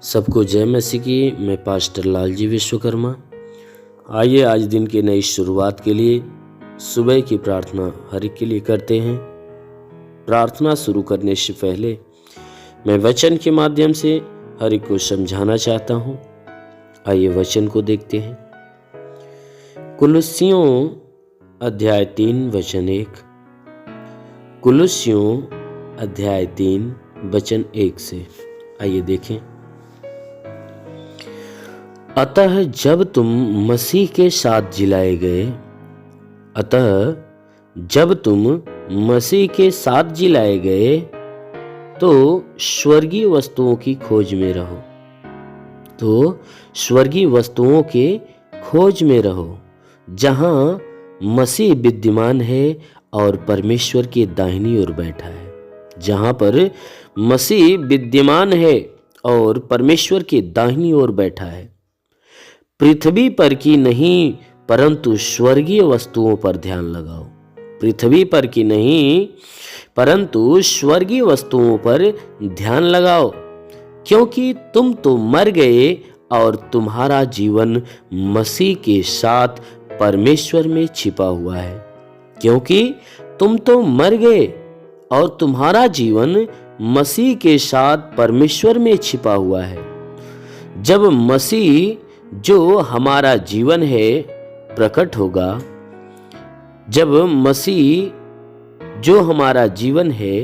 सबको जय मसीह की। मैं पास्टर लालजी विश्वकर्मा। आइए आज दिन की नई शुरुआत के लिए सुबह की प्रार्थना हर एक के लिए करते हैं। प्रार्थना शुरू करने से पहले मैं वचन के माध्यम से हर एक को समझाना चाहता हूँ। आइए वचन को देखते हैं। कुलुस्सियों अध्याय 3 वचन 1। कुलुस्सियों अध्याय 3 वचन 1 से आइए देखें। अतः जब तुम मसीह के साथ जिलाए गए तो स्वर्गीय वस्तुओं की खोज में रहो जहां मसीह विद्यमान है और परमेश्वर की दाहिनी ओर बैठा है। जहां पर मसीह विद्यमान है और परमेश्वर की दाहिनी ओर बैठा है। पृथ्वी पर की नहीं परंतु स्वर्गीय वस्तुओं पर ध्यान लगाओ। पृथ्वी पर की नहीं परंतु स्वर्गीय वस्तुओं पर ध्यान लगाओ, क्योंकि तुम तो मर गए और तुम्हारा जीवन मसीह के साथ परमेश्वर में छिपा हुआ है। क्योंकि तुम तो मर गए और तुम्हारा जीवन मसीह के साथ परमेश्वर में छिपा हुआ है। जब मसीह जो हमारा जीवन है प्रकट होगा, जब मसीह जो हमारा जीवन है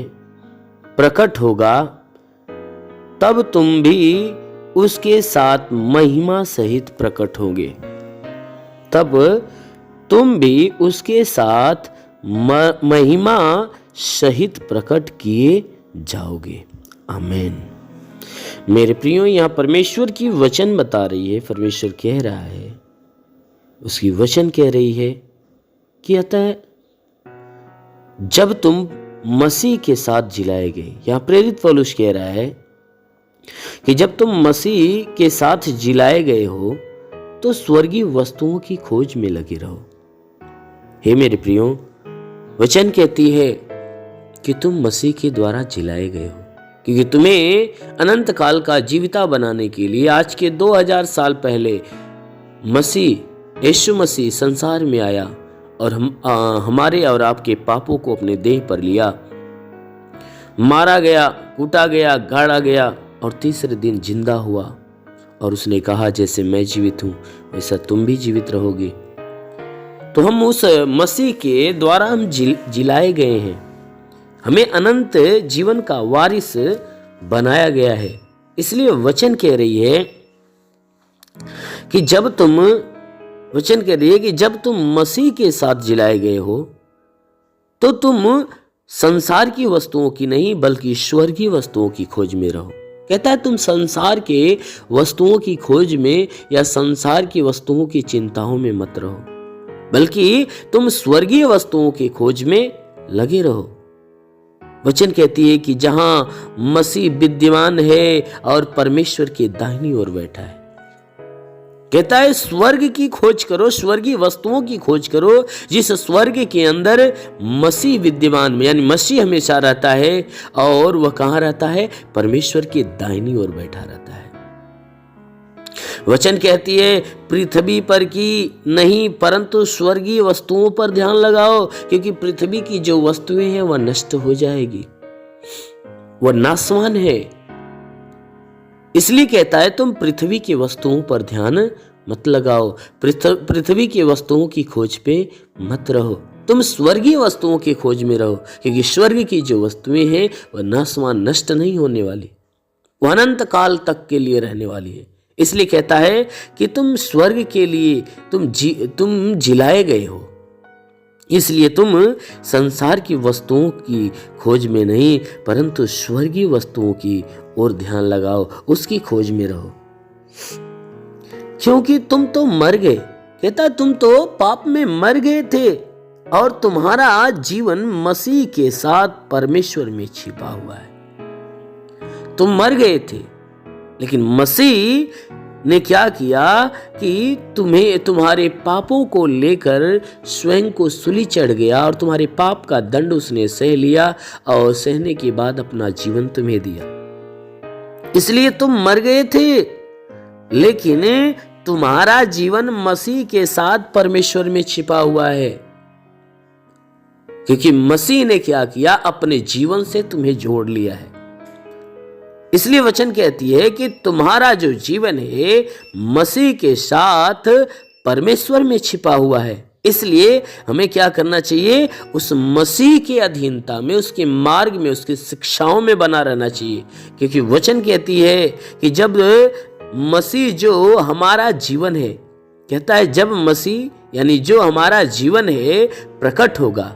प्रकट होगा, तब तुम भी उसके साथ महिमा सहित प्रकट होंगे। तब तुम भी उसके साथ महिमा सहित प्रकट किए जाओगे। आमीन। मेरे प्रियो, यहाँ परमेश्वर की वचन बता रही है। परमेश्वर कह रहा है, उसकी वचन कह रही है कि अतः जब तुम मसीह के साथ जिलाए गए, यहाँ प्रेरित पौलुस कह रहा है कि जब तुम मसीह के साथ जिलाए गए हो तो स्वर्गीय वस्तुओं की खोज में लगे रहो। हे मेरे प्रियो, वचन कहती है कि तुम मसीह के द्वारा जिलाए गए हो, क्योंकि तुम्हें अनंत काल का जीविता बनाने के लिए आज के 2000 साल पहले यीशु मसीह संसार में आया और हमारे और आपके पापों को अपने देह पर लिया, मारा गया, कूटा गया, गाड़ा गया और तीसरे दिन जिंदा हुआ। और उसने कहा, जैसे मैं जीवित हूं वैसा तुम भी जीवित रहोगे। तो हम उस मसीह के द्वारा हम जिलाए गए हैं। हमें अनंत जीवन का वारिस बनाया गया है। इसलिए वचन कह रही है कि जब तुम मसीह के साथ जिलाए गए हो तो तुम संसार की वस्तुओं की नहीं बल्कि स्वर्गीय वस्तुओं की खोज में रहो। कहता है तुम संसार के वस्तुओं की खोज में या संसार की वस्तुओं की चिंताओं में मत रहो, बल्कि तुम स्वर्गीय वस्तुओं की खोज में लगे रहो। वचन कहती है कि जहां मसीह विद्यमान है और परमेश्वर के दाहिनी ओर बैठा है। कहता है स्वर्ग की खोज करो, स्वर्गीय वस्तुओं की खोज करो, जिस स्वर्ग के अंदर मसीह विद्यमान में, यानी मसीह हमेशा रहता है। और वह कहां रहता है? परमेश्वर के दाहिनी ओर बैठा रहता है। वचन कहती है पृथ्वी पर की नहीं परंतु स्वर्गीय वस्तुओं पर ध्यान लगाओ, क्योंकि पृथ्वी की जो वस्तुएं हैं वह नष्ट हो जाएगी, वह नाशवान है। इसलिए कहता है तुम पृथ्वी की वस्तुओं पर ध्यान मत लगाओ, पृथ्वी की वस्तुओं की खोज पे मत रहो, तुम स्वर्गीय वस्तुओं की खोज में रहो, क्योंकि स्वर्ग की जो वस्तुएं हैं वह नाशवान, नष्ट नहीं होने वाली, वह अनंत काल तक के लिए रहने वाली है। इसलिए कहता है कि तुम स्वर्ग के लिए तुम जिलाए गए हो। इसलिए तुम संसार की वस्तुओं की खोज में नहीं परंतु स्वर्गीय वस्तुओं की ओर ध्यान लगाओ, उसकी खोज में रहो। क्योंकि तुम तो मर गए। कहता तुम तो पाप में मर गए थे और तुम्हारा जीवन मसीह के साथ परमेश्वर में छिपा हुआ है। तुम मर गए थे, लेकिन मसीह ने क्या किया कि तुम्हारे पापों को लेकर स्वयं को सूली चढ़ गया और तुम्हारे पाप का दंड उसने सह लिया और सहने के बाद अपना जीवन तुम्हें दिया। इसलिए तुम मर गए थे, लेकिन तुम्हारा जीवन मसीह के साथ परमेश्वर में छिपा हुआ है, क्योंकि मसीह ने क्या किया, अपने जीवन से तुम्हें जोड़ लिया है। इसलिए वचन कहती है कि तुम्हारा जो जीवन है मसीह के साथ परमेश्वर में छिपा हुआ है। इसलिए हमें क्या करना चाहिए, उस मसीह की अधीनता में, उसके मार्ग में, उसकी शिक्षाओं में बना रहना चाहिए। क्योंकि वचन कहती है कि जब मसीह जो हमारा जीवन है, कहता है जब मसीह यानी जो हमारा जीवन है प्रकट होगा,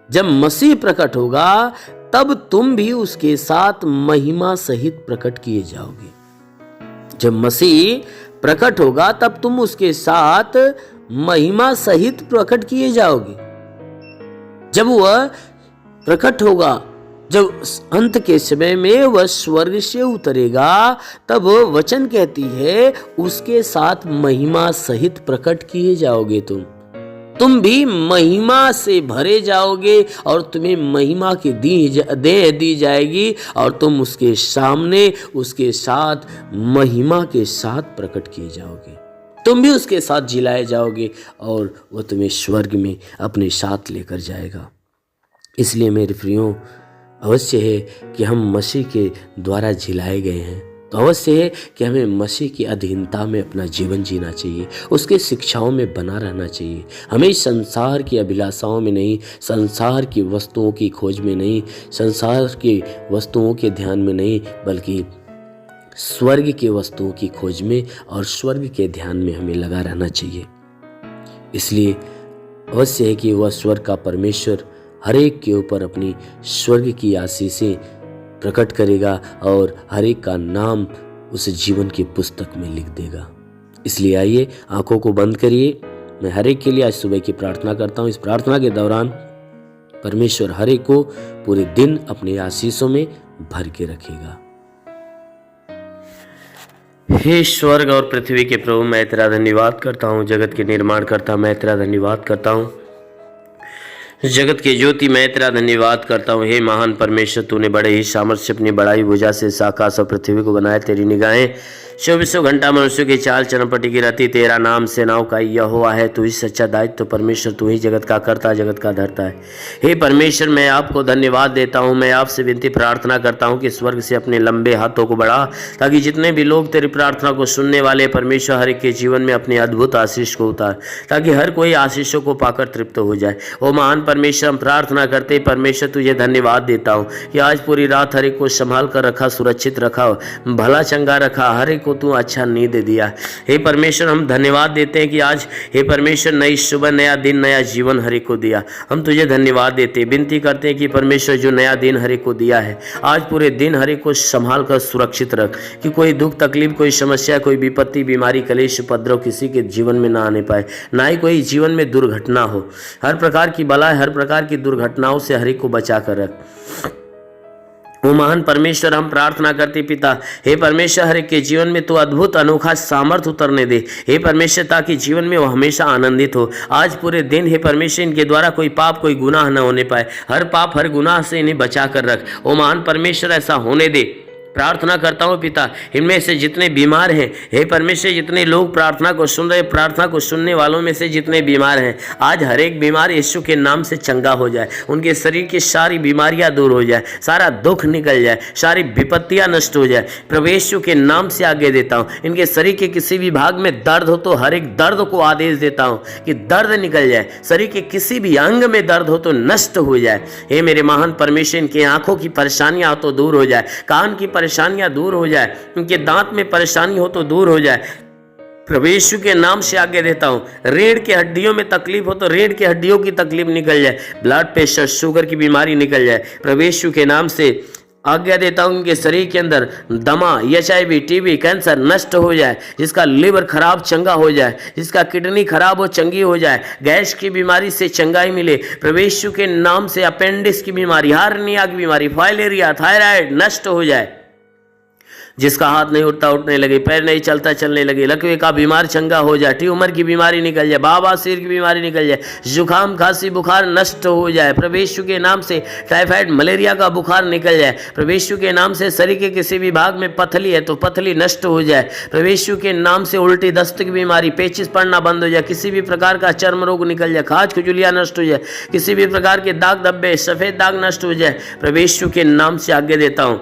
जब मसीह प्रकट होगा तब तुम भी उसके साथ महिमा सहित प्रकट किए जाओगे। जब मसीह प्रकट होगा तब तुम उसके साथ महिमा सहित प्रकट किए जाओगे। जब वह प्रकट होगा, जब अंत के समय में वह स्वर्ग से उतरेगा, तब वचन कहती है उसके साथ महिमा सहित प्रकट किए जाओगे। तुम भी महिमा से भरे जाओगे और तुम्हें महिमा की देह दी जाएगी और तुम उसके सामने उसके साथ महिमा के साथ प्रकट किए जाओगे। तुम भी उसके साथ जिलाए जाओगे और वह तुम्हें स्वर्ग में अपने साथ लेकर जाएगा। इसलिए मेरे प्रियो, अवश्य है कि हम मसीह के द्वारा जिलाए गए हैं, तो अवश्य है कि हमें मसीह की अधीनता में अपना जीवन जीना चाहिए, उसके शिक्षाओं में बना रहना चाहिए। हमें संसार की अभिलाषाओं में नहीं, संसार की वस्तुओं की खोज में नहीं, संसार की वस्तुओं के ध्यान में नहीं, बल्कि स्वर्ग की वस्तुओं की खोज में और स्वर्ग के ध्यान में हमें लगा रहना चाहिए। इसलिए अवश्य है कि वह स्वर्ग का परमेश्वर हर एक के ऊपर अपनी स्वर्ग की आशीषें प्रकट करेगा और हर एक का नाम उस जीवन की पुस्तक में लिख देगा। इसलिए आइए आंखों को बंद करिए। मैं हर एक के लिए आज सुबह की प्रार्थना करता हूँ। इस प्रार्थना के दौरान परमेश्वर हर एक को पूरे दिन अपने आशीषों में भर के रखेगा। हे स्वर्ग और पृथ्वी के प्रभु, मैं तेरा धन्यवाद करता हूँ। जगत के निर्माण करता मैं तेरा धन्यवाद करता हूँ। जगत की ज्योति मैं तेरा धन्यवाद करता हूँ। हे महान परमेश्वर, तूने बड़े ही सामर्थ्य अपनी बड़ाई भुजा से इस आकाश और पृथ्वी को बनाया। तेरी निगाहें 24 घंटा मनुष्य की चाल चरमपटी की रहती। तेरा नाम सेनाओं का यहोवा है। तू ही सच्चा दायित्व तो परमेश्वर, तू ही जगत का करता, जगत का धरता है। हे परमेश्वर, मैं आपको धन्यवाद देता हूँ। मैं आपसे विनती प्रार्थना करता हूँ कि स्वर्ग से अपने लंबे हाथों को बढ़ा, ताकि जितने भी लोग तेरी प्रार्थना को सुनने वाले परमेश्वर हर एक के जीवन में अपने अद्भुत आशीष को उतार, ताकि हर कोई आशीषों को पाकर तृप्त हो जाए। ओ महान परमेश्वर, हम प्रार्थना करते परमेश्वर तुझे धन्यवाद देता हूँ कि आज पूरी रात हर एक को संभाल कर रखा, सुरक्षित रखा, भला चंगा रखा, हर एक को तू अच्छा नींद दे दिया। हे परमेश्वर, हम धन्यवाद देते हैं कि आज हे परमेश्वर नई सुबह, नया दिन, नया जीवन हर एक को दिया। हम तुझे धन्यवाद देते हैं, विनती करते हैं कि परमेश्वर जो नया दिन हर एक को दिया है, आज पूरे दिन हर एक को संभाल कर सुरक्षित रख, कि कोई दुख तकलीफ, कोई समस्या, कोई विपत्ति, बीमारी, कलेश, उपद्रव किसी के जीवन में ना आने पाए, ना ही कोई जीवन में दुर्घटना हो। हर प्रकार की बलाएं, हर प्रकार की दुर्घटनाओं से हर एक को बचा कर रख। ओ महान परमेश्वर, हम प्रार्थना करते पिता, हे परमेश्वर हर एक के जीवन में तो अद्भुत अनोखा सामर्थ उतरने दे हे परमेश्वर, ताकि जीवन में वो हमेशा आनंदित हो। आज पूरे दिन हे परमेश्वर इनके द्वारा कोई पाप, कोई गुनाह न होने पाए। हर पाप, हर गुनाह से इन्हें बचा कर रख। ओ महान परमेश्वर, ऐसा होने दे। प्रार्थना करता हूँ पिता, इनमें से जितने बीमार हैं हे परमेश्वर, जितने लोग प्रार्थना को सुन रहे, प्रार्थना को सुनने वालों में से जितने बीमार हैं, आज हर एक बीमार यीशु के नाम से चंगा हो जाए। उनके शरीर की सारी बीमारियां दूर हो जाए, सारा दुख निकल जाए, सारी विपत्तियां नष्ट हो जाए। प्रभु यीशु के नाम से आगे देता हूँ। इनके शरीर के किसी भी भाग में दर्द हो तो हर एक दर्द को आदेश देता हूँ कि दर्द निकल जाए। शरीर के किसी भी अंग में दर्द हो तो नष्ट हो जाए। हे मेरे महान परमेश्वर, इनके आंखों की परेशानियां तो दूर हो जाए, कान की परेशानियां दूर हो जाए, उनके दांत में परेशानी हो तो दूर हो जाए। प्रभु यीशु के नाम से आगे देता हूँ। रीढ़ की हड्डियों में तकलीफ हो तो रीढ़ की हड्डियों की तकलीफ निकल जाए, ब्लड प्रेशर, शुगर की बीमारी निकल जाए। प्रभु यीशु के नाम से आज्ञा देता हूँ उनके शरीर के अंदर दमा, HIV, TB, कैंसर नष्ट हो जाए। जिसका लिवर खराब चंगा हो जाए, जिसका किडनी खराब हो चंगी हो जाए, गैस की बीमारी से चंगाई मिले। प्रभु यीशु के नाम से अपेंडिक्स की बीमारी, हार्निया की बीमारी, फाइलेरिया, थायराइड नष्ट हो जाए। जिसका हाथ नहीं उठता उठने लगे, पैर नहीं चलता चलने लगे, लकवे का बीमार चंगा हो जाए, ट्यूमर की बीमारी निकल जाए, बवासीर की बीमारी निकल जाए, जुकाम खांसी बुखार नष्ट हो जाए प्रभु यीशु के नाम से, टाइफाइड मलेरिया का बुखार निकल जाए प्रभु यीशु के नाम से, शरीर के किसी भी भाग में पथली है तो पथली नष्ट हो जाए प्रभु यीशु के नाम से, उल्टी दस्त की बीमारी, पेचिस पड़ना बंद हो जाए, किसी भी प्रकार का चर्म रोग निकल जाए, खाज खुजलियां नष्ट हो जाए, किसी भी प्रकार के दाग धब्बे सफेद दाग नष्ट हो जाए प्रभु यीशु के नाम से आज्ञा देता हूं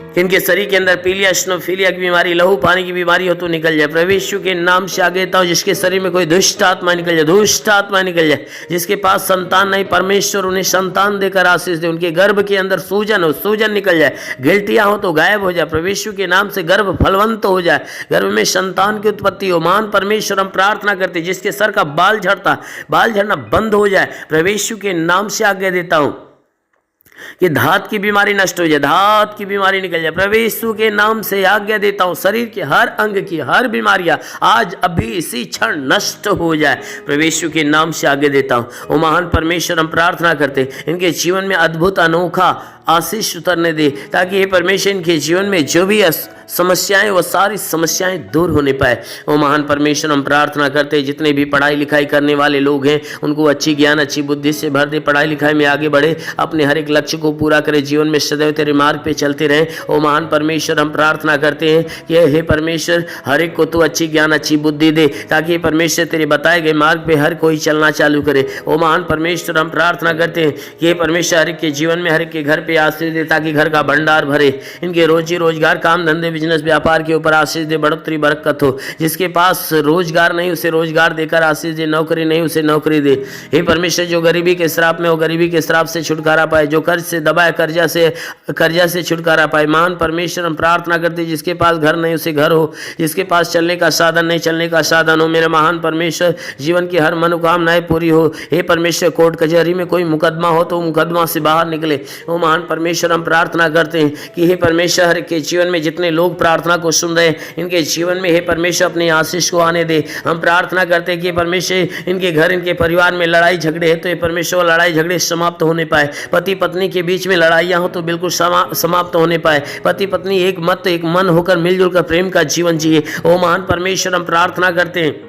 कि इनके शरीर के अंदर पीलिया स्नोफीलिया की बीमारी, लहू पानी की बीमारी हो तो निकल जाए प्रभु यीशु के नाम से आगे देता हूं। जिसके शरीर में कोई दुष्ट आत्मा निकल जाए, दुष्ट आत्मा निकल जाए, जिसके पास संतान नहीं, परमेश्वर उन्हें संतान देकर आशीष दे, उनके गर्भ के अंदर सूजन हो, सूजन निकल जाए, गिल्टियां हो तो गायब हो जाए प्रभु यीशु के नाम से, गर्भ फलवंत हो जाए, गर्भ में संतान की उत्पत्ति हो। महान परमेश्वर हम प्रार्थना करते, जिसके सर का बाल झड़ना बंद हो जाए प्रभु यीशु के नाम से आज्ञा देता हूं कि धात की बीमारी नष्ट हो जाए, धात की बीमारी निकल जाए प्रभु यीशु के नाम से आज्ञा देता हूं। शरीर के हर अंग की हर बीमारियां आज अभी इसी क्षण नष्ट हो जाए प्रभु यीशु के नाम से आज्ञा देता हूं। ओ महान परमेश्वर हम प्रार्थना करते, इनके जीवन में अद्भुत अनोखा आशीष उतरने दे, ताकि ये परमेश्वर इनके जीवन में जो भी समस्याएं वो सारी समस्याएं दूर होने पाए। वो महान परमेश्वर हम प्रार्थना करते, जितने भी पढ़ाई लिखाई करने वाले लोग हैं उनको अच्छी ज्ञान अच्छी बुद्धि से भर दे, पढ़ाई लिखाई में आगे बढ़े, अपने हर एक लक्ष्य को पूरा करे, जीवन में सदैव तेरे मार्ग पे चलते रहें। ओ महान परमेश्वर हम प्रार्थना करते हैं कि हे परमेश्वर हर एक को तू अच्छी ज्ञान अच्छी बुद्धि दे, ताकि परमेश्वर तेरे बताए गए मार्ग पे हर कोई चलना चालू करे। ओ महान परमेश्वर हम प्रार्थना करते हैं कि परमेश्वर हर एक के जीवन में हर एक के घर पे आशीष दे, ताकि घर का भंडार भरे, इनके रोजी रोजगार काम धंधे बिजनेस व्यापार के ऊपर आशीष दे, बढ़ोतरी बरकत हो। जिसके पास रोजगार नहीं उसे रोजगार देकर आशीष दे, नौकरी नहीं उसे नौकरी दे। हे परमेश्वर जो गरीबी के श्राप में हो गरीबी के श्राप से छुटकारा पाए, जो कर्ज से दबाए कर्जा से छुटकारा पाए। महान परमेश्वर हम प्रार्थना करते, जिसके पास घर नहीं उसे घर हो, जिसके पास चलने का साधन नहीं चलने का साधन हो। मेरे महान परमेश्वर जीवन की हर मनोकामनाएं पूरी हो। हे परमेश्वर कोर्ट कचहरी में कोई मुकदमा हो तो मुकदमा से बाहर निकले। वो महान परमेश्वर हम प्रार्थना करते हैं कि हे परमेश्वर के जीवन में जितने लोग प्रार्थना को सुन रहे हैं इनके जीवन में हे परमेश्वर अपने आशीष को आने दे। हम प्रार्थना करते हैं कि परमेश्वर इनके घर इनके परिवार में लड़ाई झगड़े है तो ये परमेश्वर लड़ाई झगड़े समाप्त होने पाए। पति पत्नी के बीच में लड़ाइयां हो तो बिल्कुल समाप्त होने पाए। पति पत्नी एक मत एक मन होकर मिलजुल कर प्रेम का जीवन जिए। ओ महान परमेश्वर हम प्रार्थना करते हैं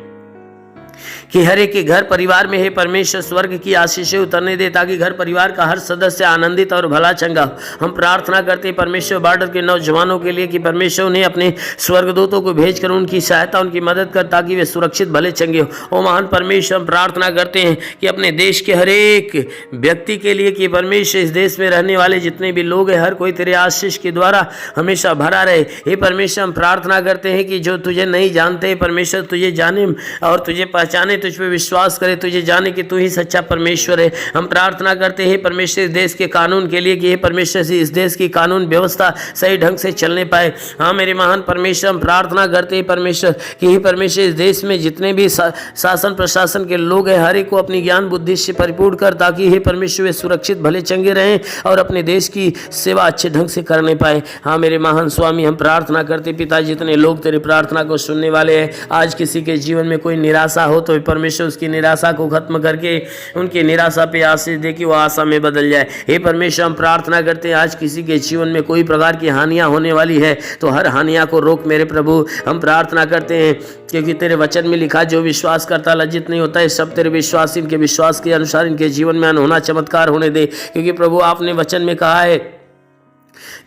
कि हर एक के घर परिवार में हे परमेश्वर स्वर्ग की आशीषें उतरने दे, ताकि घर परिवार का हर सदस्य आनंदित और भला चंगा हो। हम प्रार्थना करते हैं परमेश्वर बॉर्डर के नौजवानों के लिए कि परमेश्वर उन्हें अपने स्वर्गदूतों को भेजकर उनकी सहायता उनकी मदद कर, ताकि वे सुरक्षित भले चंगे हो। ओ महान परमेश्वर हम प्रार्थना करते हैं कि अपने देश के हर एक व्यक्ति के लिए कि परमेश्वर इस देश में रहने वाले जितने भी लोग हैं हर कोई तेरे आशीष के द्वारा हमेशा भरा रहे। हे परमेश्वर हम प्रार्थना करते हैं कि जो तुझे नहीं जानते परमेश्वर तुझे जाने और तुझे पहचाने, तुझ पे विश्वास करे, तुझे जाने कि तू ही सच्चा परमेश्वर है। हम प्रार्थना करते हैं परमेश्वर इस देश के कानून के लिए कि हे परमेश्वर से इस देश की कानून व्यवस्था सही ढंग से चलने पाए। हाँ मेरे महान परमेश्वर हम प्रार्थना करते हैं परमेश्वर कि हे परमेश्वर इस देश में जितने भी शासन प्रशासन के लोग हैं हर एक को अपनी ज्ञान बुद्धि से परिपूर्ण कर, ताकि हे परमेश्वर वे सुरक्षित भले चंगे रहें और अपने देश की सेवा अच्छे ढंग से करने पाए। हाँ मेरे महान स्वामी हम प्रार्थना करते पिता जितने लोग तेरी प्रार्थना को सुनने वाले हैं, आज किसी के जीवन में कोई निराशा हो तो परमेश्वर उसकी निराशा को खत्म करके उनकी निराशा पे आशीष दे कि वो आशा में बदल जाए। हे परमेश्वर हम प्रार्थना करते हैं आज किसी के जीवन में कोई प्रकार की हानियां होने वाली है तो हर हानियां को रोक मेरे प्रभु। हम प्रार्थना करते हैं क्योंकि तेरे वचन में लिखा जो विश्वास करता लज्जित नहीं होता है, सब तेरे विश्वास इनके विश्वास के अनुसार इनके जीवन में अनहोना चमत्कार होने दे। क्योंकि प्रभु आपने वचन में कहा है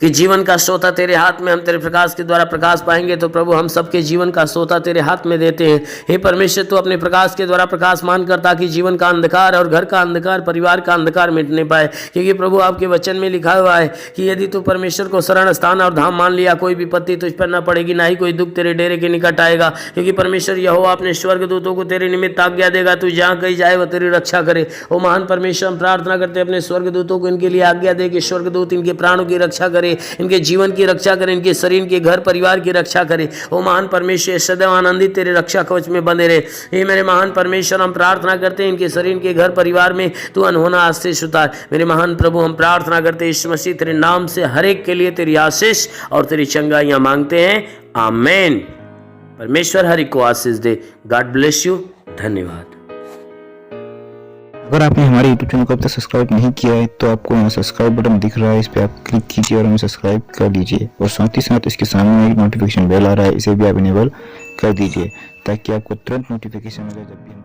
कि जीवन का सोता तेरे हाथ में, हम तेरे प्रकाश के द्वारा प्रकाश पाएंगे। तो प्रभु हम सबके जीवन का सोता तेरे हाथ में देते हैं। हे परमेश्वर तू अपने प्रकाश के द्वारा प्रकाशमान कर, ताकि जीवन का अंधकार और घर का अंधकार परिवार का अंधकार मिटने पाए। क्योंकि प्रभु आपके वचन में लिखा हुआ है कि यदि तू परमेश्वर को शरण स्थान और धाम मान लिया कोई विपत्ति तुझ पर न पड़ेगी, ना ही कोई दुख तेरे डेरे के निकट आएगा। क्योंकि परमेश्वर यहोवा अपने स्वर्गदूतों को तेरे निमित्त आज्ञा देगा, तू जहाँ कहीं जाए वह तेरी रक्षा करे। ओ महान परमेश्वर हम प्रार्थना करते अपने स्वर्गदूतों को इनके लिए आज्ञा दे कि स्वर्गदूत इनके प्राणों की रक्षा करे, इनके जीवन की रक्षा करे, इनके शरीर के घर परिवार की रक्षा करे। ओ महान परमेश्वर सदैव आनंदित तेरे रक्षा कवच में बंधे रहे। हे मेरे महान परमेश्वर हम प्रार्थना करते हैं इनके शरीर के घर परिवार में तू अनहोना आशीष उतार। मेरे महान प्रभु हम प्रार्थना करते हैं यीशु मसीह तेरे नाम से हर एक के लिए तेरी आशीष और तेरी चंगाइयां मांगते हैं, आमीन। परमेश्वर हर एक को आशीष दे। God bless you. धन्यवाद। अगर आपने हमारे YouTube चैनल को अब तक सब्सक्राइब नहीं किया है तो आपको यहाँ सब्सक्राइब बटन दिख रहा है, इस पर आप क्लिक कीजिए और हमें सब्सक्राइब कर लीजिए। और साथ ही साथ इसके सामने एक नोटिफिकेशन बेल आ रहा है, इसे भी आप इनेबल कर दीजिए ताकि आपको तुरंत नोटिफिकेशन मिले जब भी हम